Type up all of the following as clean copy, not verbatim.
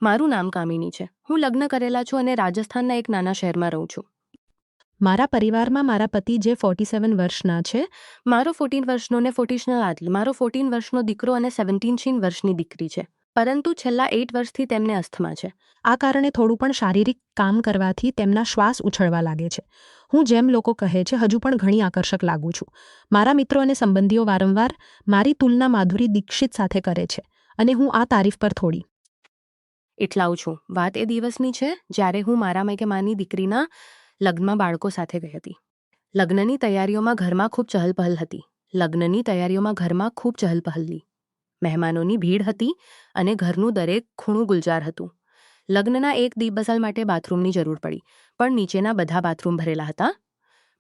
મારું નામ કામિની છે. હું લગ્ન કરેલા છું અને રાજસ્થાનના એક નાના શહેરમાં રહું છું. મારા પરિવારમાં મારા પતિ જે 47 વર્ષના છે. મારો 14 વર્ષનો ને 14 મારો 14 વર્ષનો દીકરો અને 17 વર્ષની દીકરી છે. પરંતુ છેલ્લા 8 વર્ષથી તેમને અસ્થમા છે. આ કારણે થોડું પણ શારીરિક કામ કરવાથી તેમના શ્વાસ ઉછળવા લાગે છે. હું જેમ લોકો કહે છે હજુ પણ ઘણી આકર્ષક લાગુ છું. મારા મિત્રો અને સંબંધીઓ વારંવાર મારી તુલના માધુરી દીક્ષિત સાથે કરે છે અને હું આ તારીફ પર થોડી એટલાઉ છું. વાત એ દિવસની છે જ્યારે હું મારા માની દીકરીના લગ્નમાં બાળકો સાથે ગઈ હતી. લગ્નની તૈયારીઓમાં ઘરમાં ખૂબ ચહલપહલની મહેમાનોની ભીડ હતી અને ઘરનું દરેક ખૂણું ગુલજાર હતું. લગ્નના એક દિવસ માટે બાથરૂમની જરૂર પડી, પણ નીચેના બધા બાથરૂમ ભરેલા હતા.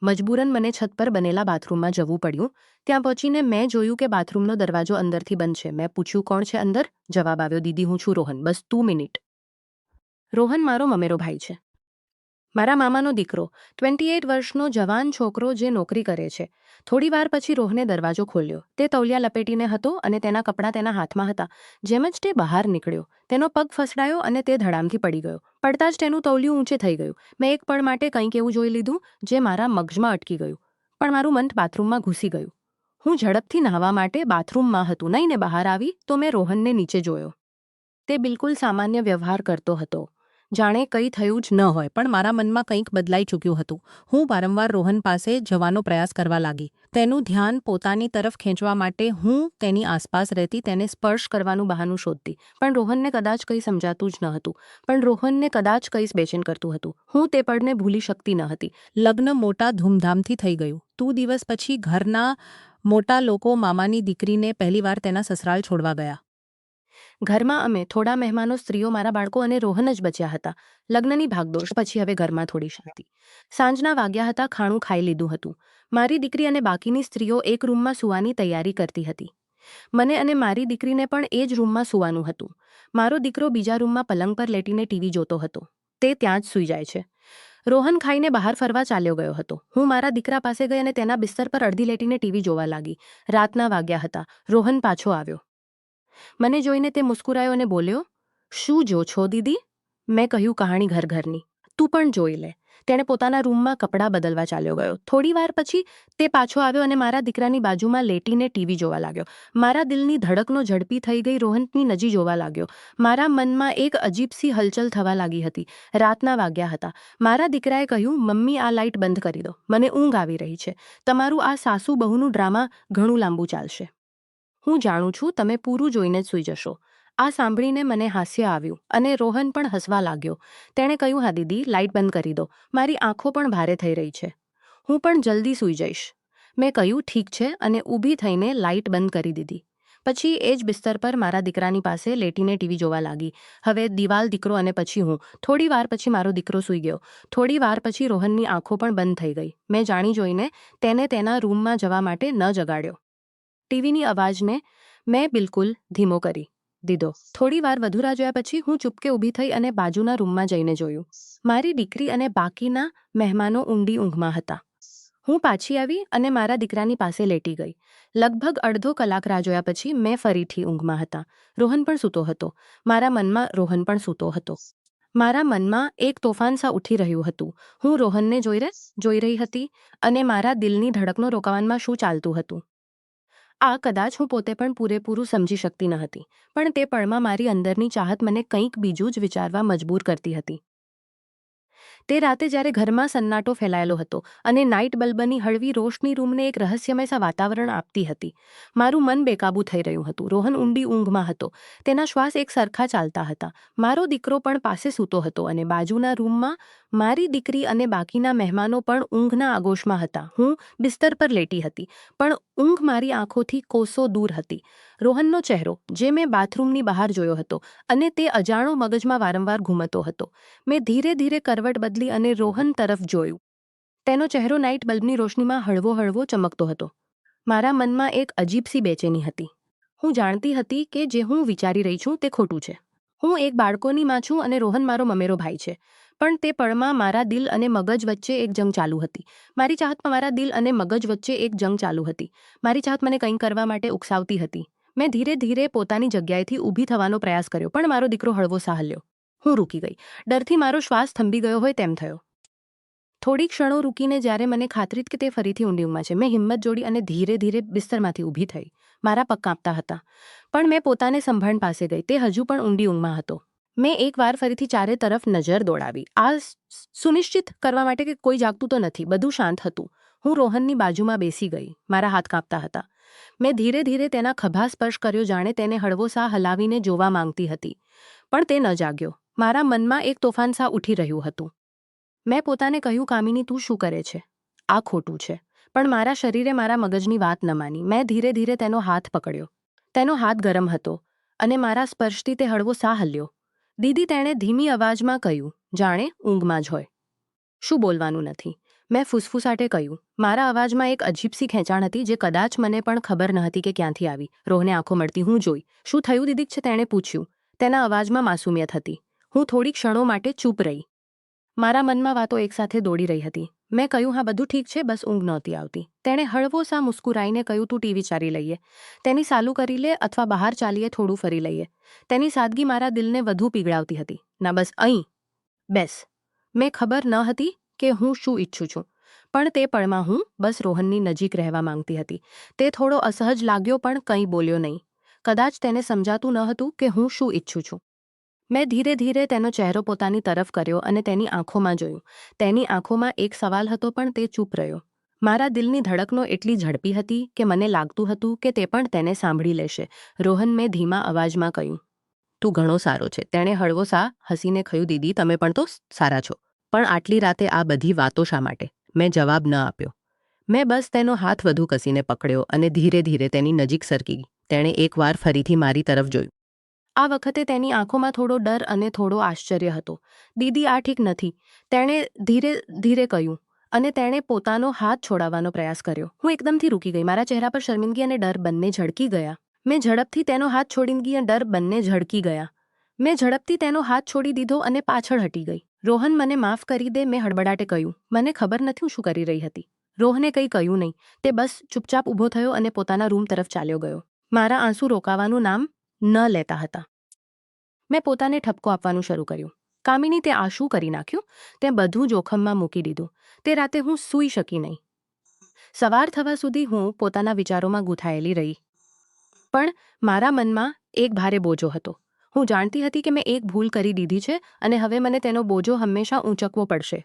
મજબૂરન મને છત પર બનેલા બાથરૂમમાં જવું પડ્યું. ત્યાં પહોંચીને મેં જોયું કે બાથરૂમનો દરવાજો અંદરથી બંધ છે. મેં પૂછ્યું, કોણ છે અંદર? જવાબ આવ્યો, દીદી હું છું રોહન, બસ 2 મિનિટ. રોહન મારો મમેરો ભાઈ છે, મારા મામાનો દીકરો, 28 વર્ષનો જવાન છોકરો જે નોકરી કરે છે. થોડી વાર પછી રોહને દરવાજો ખોલ્યો. તે તૌલિયા લપેટીને હતો અને તેના કપડાં તેના હાથમાં હતા. જેમ જ તે બહાર નીકળ્યો, તેનો પગ ફસડાયો અને તે ધડામથી પડી ગયો. પડતા જ તેનું તૌલિયું ઊંચે થઈ ગયું. મેં એક પળ માટે કંઈક એવું જોઈ લીધું જે મારા મગજમાં અટકી ગયું, પણ મારું મન બાથરૂમમાં ઘૂસી ગયું. હું ઝડપથી નહાવા માટે બાથરૂમમાં હતું નહીં ને બહાર આવી તો મેં રોહનને નીચે જોયો. તે બિલકુલ સામાન્ય વ્યવહાર કરતો હતો, જાણે કંઈ થયું જ ન હોય. પણ મારા મનમાં કંઈક બદલાઈ ચૂક્યું હતું. હું વારંવાર રોહન પાસે જવાનો પ્રયાસ કરવા લાગી. તેનું ધ્યાન પોતાની તરફ ખેંચવા માટે હું તેની આસપાસ રહેતી, તેને સ્પર્શ કરવાનું બહાનું શોધતી. પણ રોહનને કદાચ કંઈ સમજાતું જ ન હતું. પણ રોહનને કદાચ કંઈ બેચેન કરતું હતું. હું તે પળને ભૂલી શકતી ન હતી. લગ્ન મોટા ધૂમધામથી થઈ ગયું. 2 દિવસ પછી ઘરના મોટા લોકો મામાની દીકરીને પહેલીવાર તેના સસરાલ છોડવા ગયા. ઘરમાં અમે થોડા મહેમાનો, સ્ત્રીઓ, મારા બાળકો અને રોહન જ બચ્યા હતા. લગ્નની ભાગદોડ પછી હવે ઘરમાં થોડી શાંતિ. સાંજના વાગ્યા હતા. ખાણું ખાઈ લીધું હતું. મારી દીકરી અને બાકીની સ્ત્રીઓ એક રૂમમાં સૂવાની તૈયારી કરતી હતી. મને અને મારી દીકરીને પણ એ જ રૂમમાં સૂવાનું હતું. મારો દીકરો બીજા રૂમમાં પલંગ પર લેટીને ટીવી જોતો હતો. તે ત્યાં જ સૂઈ જાય છે. રોહન ખાઈને બહાર ફરવા ચાલ્યો ગયો હતો. હું મારા દીકરા પાસે ગઈ અને તેના બિસ્તર પર અડધી લેટીને ટીવી જોવા લાગી. રાતના વાગ્યા હતા. રોહન પાછો આવ્યો. મને જોઈને તે મુસ્કુરાયો અને બોલ્યો, શું જો છો દીદી? મેં કહ્યું, કહાણી ઘરની. તું પણ જોઈ લે. તેણે પોતાના રૂમમાં કપડાં બદલવા ચાલ્યો ગયો. થોડી વાર પછી તે પાછો આવ્યો અને મારા દીકરાની બાજુમાં લેટીને ટીવી જોવા લાગ્યો. મારા દિલની ધડકનો ઝડપી થઈ ગઈ. રોહનની નજીક જોવા લાગ્યો. મારા મનમાં એક અજીબસી હલચલ થવા લાગી હતી. રાતના વાગ્યા હતા. મારા દીકરાએ કહ્યું, મમ્મી આ લાઇટ બંધ કરી દો, મને ઊંઘ આવી રહી છે. તમારું આ સાસુ બહુનું ડ્રામા ઘણું લાંબુ ચાલશે. હું જાણું છું તમે પૂરું જોઈને જ સૂઈ જશો. આ સાંભળીને મને હાસ્ય આવ્યું અને રોહન પણ હસવા લાગ્યો. તેણે કહ્યું, હા દીદી, લાઇટ બંધ કરી દો, મારી આંખો પણ ભારે થઈ રહી છે. હું પણ જલ્દી સૂઈ જઈશ. મેં કહ્યું, ઠીક છે, અને ઊભી થઈને લાઇટ બંધ કરી દીધી. પછી એ જ બિસ્તર પર મારા દીકરાની પાસે લેટીને ટીવી જોવા લાગી. હવે દિવાલ, દીકરો અને પછી હું. થોડી વાર પછી મારો દીકરો સૂઈ ગયો. થોડી વાર પછી રોહનની આંખો પણ બંધ થઈ ગઈ. મેં જાણી જોઈને તેને તેના રૂમમાં જવા માટે ન જગાડ્યો. ટીવીની અવાજને મેં બિલકુલ ધીમો કરી દીધો. થોડી વાર વધુ રાહ જોયા પછી હું ચૂપકે ઊભી થઈ અને બાજુના રૂમમાં જઈને જોયું. મારી દીકરી અને બાકીના મહેમાનો ઊંડી ઊંઘમાં હતા. હું પાછી આવી અને મારા દીકરાની પાસે લેટી ગઈ. લગભગ અડધો કલાક રાહ જોયા પછી મેં ફરીથી ઊંઘમાં હતા. રોહન પણ સૂતો હતો. મારા મનમાં એક તોફાન સા ઉઠી રહ્યું હતું. હું રોહનને જોઈ રહી હતી અને મારા દિલની ધડકનો રોકવામાં શું ચાલતું હતું. આ કદાચ હું પોતે પણ પૂરેપૂરું સમજી શકતી ન હતી, પણ તે પળમાં મારી અંદરની ચાહત મને કંઈક બીજું જ વિચારવા મજબૂર કરતી હતી. તે રાતે જ્યારે ઘરમાં સન્નાટો ફેલાયેલો હતો અને નાઇટ બલ્બની હળવી રોશની રૂમને એક રહસ્યમય વાતાવરણ આપતી હતી, મારું મન બેકાબૂ થઈ રહ્યું હતું. રોહન ઊંડી ઊંઘમાં હતો. તેના શ્વાસ એક સરખા ચાલતા હતા. મારો દીકરો પણ પાસે સૂતો હતો અને બાજુના રૂમમાં મારી દીકરી અને બાકીના મહેમાનો પણ ઊંઘના આગોશમાં હતા. હું બિસ્તર પર લેટી હતી, પણ ઊંઘ મારી આંખોથી કોસો દૂર હતી. રોહનનો ચહેરો, જે મેં બાથરૂમની બહાર જોયો હતો અને તે અજાણો મગજમાં વારંવાર ઘૂમતો હતો. મેં ધીરે ધીરે કરવટ બદલી અને રોહન તરફ જોયું. તેનો ચહેરો નાઇટ બલ્બની રોશનીમાં હળવો હળવો ચમકતો હતો. મારા મનમાં એક અજીબસી બેચેની હતી. હું જાણતી હતી કે જે હું વિચારી રહી છું તે ખોટું છે. હું એક બાળકોની માં છું અને રોહન મારો મમેરો ભાઈ છે. પણ તે પળમાં મારા દિલ અને મગજ વચ્ચે એક જંગ ચાલુ હતી. મારી ચાહત મને કંઈક કરવા માટે ઉકસાવતી હતી. મેં ધીરે ધીરે પોતાની જગ્યાએથી ઊભી થવાનો પ્રયાસ કર્યો, પણ મારો દીકરો હળવો સા હલ્યો. હું રૂકી ગઈ. ડરથી મારો શ્વાસ થંભી ગયો હોય તેમ થયો. થોડી ક્ષણો રૂકીને જ્યારે મને ખાતરી કે તે ફરીથી ઊંડી ઊંઘમાં છે, મેં હિંમત જોડી અને ધીરે ધીરે બિસ્તરમાંથી ઊભી થઈ. મારા પગ કાંપતા હતા, પણ મેં પોતાને સંભાળ પાસે ગઈ. તે હજુ પણ ઊંડી ઊંઘમાં હતો. મેં એકવાર ફરીથી ચારે તરફ નજર દોડાવી, આ સુનિશ્ચિત કરવા માટે કે કોઈ જાગતું તો નથી. બધું શાંત હતું. હું રોહનની બાજુમાં બેસી ગઈ. મારા હાથ કાંપતા હતા. મેં ધીરે ધીરે તેના ખભા સ્પર્શ કર્યો, જાણે તેને હળવો સા હલાવીને જોવા માંગતી હતી. પણ તે ન જાગ્યો. મારા મનમાં એક તોફાન સા ઉઠી રહ્યું હતું. મેં પોતાને કહ્યું, કામિની, તું શું કરે છે? આ ખોટું છે. પણ મારા શરીરે મારા મગજની વાત ન માની. મેં ધીરે ધીરે તેનો હાથ પકડ્યો. તેનો હાથ ગરમ હતો અને મારા સ્પર્શથી તે હળવો સા હલ્યો. દીદી, તેણે ધીમી અવાજમાં કહ્યું, જાણે ઊંઘમાં જ હોય. શું બોલવાનું નથી? મેં ફૂસફૂસાટે કહ્યું. મારા અવાજમાં એક અજીબસી ખેંચાણ હતી જે કદાચ મને પણ ખબર ન હતી કે ક્યાંથી આવી. રોહને આંખો મળતી હું જોઈ. શું થયું દીદી છે? તેણે પૂછ્યું. તેના અવાજમાં માસુમિયત હતી. હું થોડી ક્ષણો માટે ચૂપ રહી. મારા મનમાં વાતો એકસાથે દોડી રહી હતી. મેં કહ્યું, હા, બધું ઠીક છે, બસ ઊંઘ નહોતી આવતી. તેણે હળવો સા મુસ્કુરાઈને કહ્યું, તું ટીવી ચાલી લઈએ, તેની સાલું કરી લે અથવા બહાર ચાલીએ, થોડું ફરી લઈએ. તેની સાદગી મારા દિલને વધુ પીગળાવતી હતી. ના, બસ અહીં બેસ. મેં ખબર ન હતી કે હું શું ઈચ્છું છું, પણ તે પળમાં હું બસ રોહનની નજીક રહેવા માંગતી હતી. તે થોડો અસહજ લાગ્યો પણ કંઈ બોલ્યો નહીં. કદાચ તેને સમજાતું ન હતું કે હું શું ઈચ્છું છું. મેં ધીરે ધીરે તેનો ચહેરો પોતાની તરફ કર્યો અને તેની આંખોમાં જોયું. તેની આંખોમાં એક સવાલ હતો, પણ તે ચૂપ રહ્યો. મારા દિલની ધડકનો એટલી ઝડપી હતી કે મને લાગતું હતું કે તે પણ તેને સાંભળી લેશે. રોહન, મેં ધીમા અવાજમાં કહ્યું, તું ઘણો સારો છે. તેણે હળવો સા હસીને કહ્યું, દીદી, તમે પણ તો સારા છો. પણ આટલી રાતે આ બધી વાતો શા માટે? મેં જવાબ ન આપ્યો. મેં બસ તેનો હાથ વધુ કસીને પકડ્યો અને ધીરે ધીરે તેની નજીક સરકી. તેણે એકવાર ફરીથી મારી તરફ જોયું. આ વખતે તેની આંખોમાં થોડો ડર અને થોડો આશ્ચર્ય હતો. દીદી, આ ઠીક નથી, તેણે ધીરે ધીરે કહ્યું અને તેણે પોતાનો હાથ છોડાવવાનો પ્રયાસ કર્યો. હું એકદમથી રૂકી ગઈ. મારા ચહેરા પર શર્મિંદગી અને ડર બંને ઝળકી ગયા. મેં ઝડપથી તેનો હાથ છોડી અને ડર બંને ઝળકી ગયા. મેં ઝડપથી તેનો હાથ છોડી દીધો અને પાછળ હટી ગઈ. રોહન, મને માફ કરી દે, મેં હડબડાટે કહ્યું. મને ખબર નથી હું શું કરી રહી હતી. રોહને કંઈ કહ્યું નહીં. તે બસ ચૂપચાપ ઊભો થયો અને પોતાના રૂમ તરફ ચાલ્યો ગયો. મારા આંસુ રોકાવાનું નામ ન લેતા હતા. મેં પોતાને ઠપકો આપવાનું શરૂ કર્યું. કામિની, તે આ શું કરી નાખ્યું? તે બધું જોખમમાં મૂકી દીધું. તે રાતે હું સૂઈ શકી નહીં. સવાર થવા સુધી હું પોતાના વિચારોમાં ગૂંથાયેલી રહી. પણ મારા મનમાં એક ભારે બોજો હતો. હું જાણતી હતી કે મેં એક ભૂલ કરી દીધી છે અને હવે મને તેનો બોજો હંમેશા ઊંચકવો પડશે.